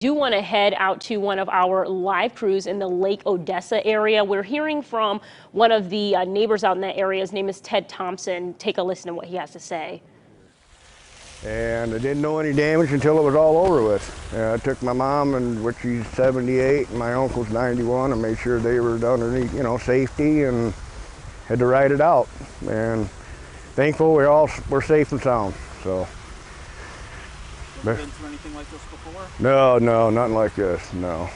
Do want to head out to one of our live crews in the Lake Odessa area. We're hearing from one of the neighbors out in that area. His name is Ted Thompson. Take a listen to what he has to say. And I didn't know any damage until it was all over with. I took my mom, and which she's 78, and my uncle's 91, and made sure they were underneath, safety, and had to ride it out. And thankful we're safe and sound. So. Been through anything like this before? No, nothing like this. No.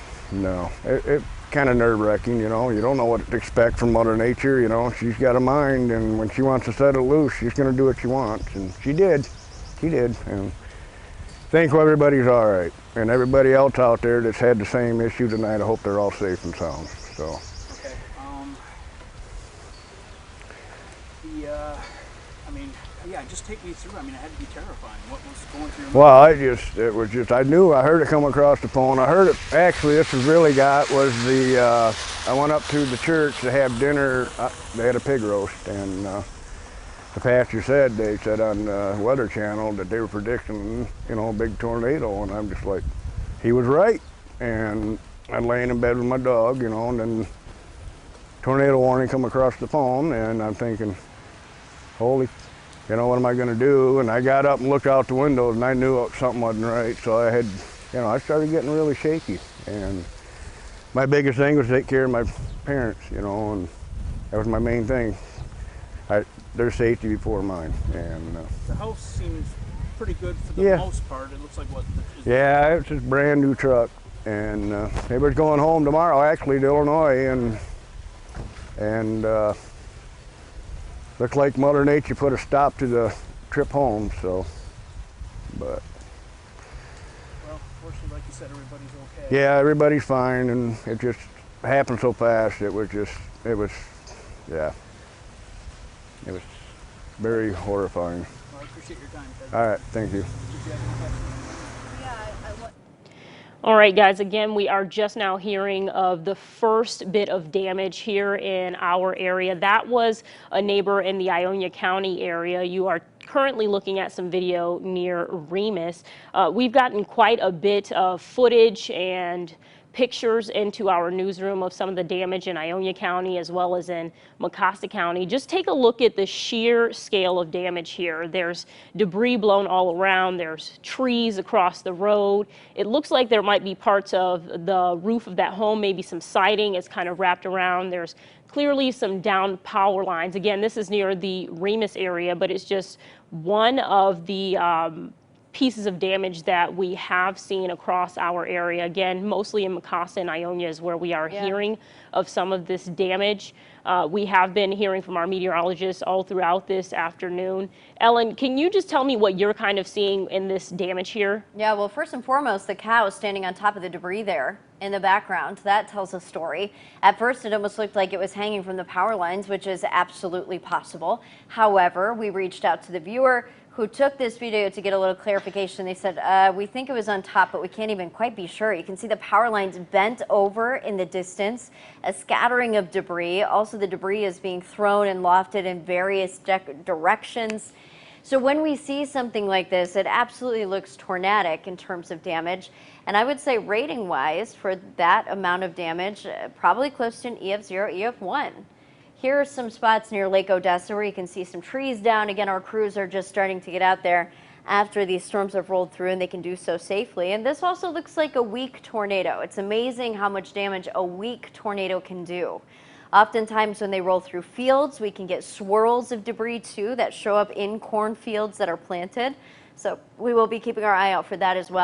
It kind of nerve-wracking, you don't know what to expect from Mother Nature, She's got a mind, and when she wants to set it loose, she's going to do what she wants, and she did, and thankful everybody's all right, and everybody else out there that's had the same issue tonight, I hope they're all safe and sound, so. Okay, just take me through. It had to be terrifying. What was going through your mind? I heard it come across the phone. I heard it, actually, this was really got was I went up to the church to have dinner. They had a pig roast, and the pastor said, they said on the Weather Channel that they were predicting, a big tornado, and I'm just like, he was right. And I'm laying in bed with my dog, and then tornado warning come across the phone, and I'm thinking, holy, what am I going to do? And I got up and looked out the windows, and I knew something wasn't right. So I started getting really shaky. And my biggest thing was to take care of my parents, and that was my main thing. Their safety before mine. And the house seems pretty good for the most part. It looks like what? Yeah, it's a brand new truck, and they were going home tomorrow, actually, to Illinois, and looked like Mother Nature put a stop to the trip home, so, but. Well, fortunately, like you said, everybody's okay. Yeah, everybody's fine, and it just happened so fast, it was very horrifying. Well, I appreciate your time, Ted. All right, thank you. All right, guys, again, we are just now hearing of the first bit of damage here in our area. That was a neighbor in the Ionia County area. You are currently looking at some video near Remus. We've gotten quite a bit of footage and pictures into our newsroom of some of the damage in Ionia County as well as in Mecosta County. Just take a look at the sheer scale of damage here. There's debris blown all around. There's trees across the road. It looks like there might be parts of the roof of that home, maybe some siding is kind of wrapped around. There's clearly some downed power lines. Again, this is near the Remus area, but it's just one of the pieces of damage that we have seen across our area. Again, mostly in Mecosta and Ionia is where we are hearing of some of this damage. We have been hearing from our meteorologists all throughout this afternoon. Ellen, can you just tell me what you're kind of seeing in this damage here? Yeah, well, first and foremost, the cow standing on top of the debris there in the background, that tells a story. At first, it almost looked like it was hanging from the power lines, which is absolutely possible. However, we reached out to the viewer who took this video to get a little clarification. They said, we think it was on top, but we can't even quite be sure. You can see the power lines bent over in the distance, a scattering of debris. Also, the debris is being thrown and lofted in various directions. So when we see something like this, it absolutely looks tornadic in terms of damage. And I would say rating-wise, for that amount of damage, probably close to an EF0, EF1. Here are some spots near Lake Odessa where you can see some trees down. Again, our crews are just starting to get out there after these storms have rolled through, and they can do so safely. And this also looks like a weak tornado. It's amazing how much damage a weak tornado can do. Oftentimes when they roll through fields, we can get swirls of debris too that show up in cornfields that are planted. So we will be keeping our eye out for that as well.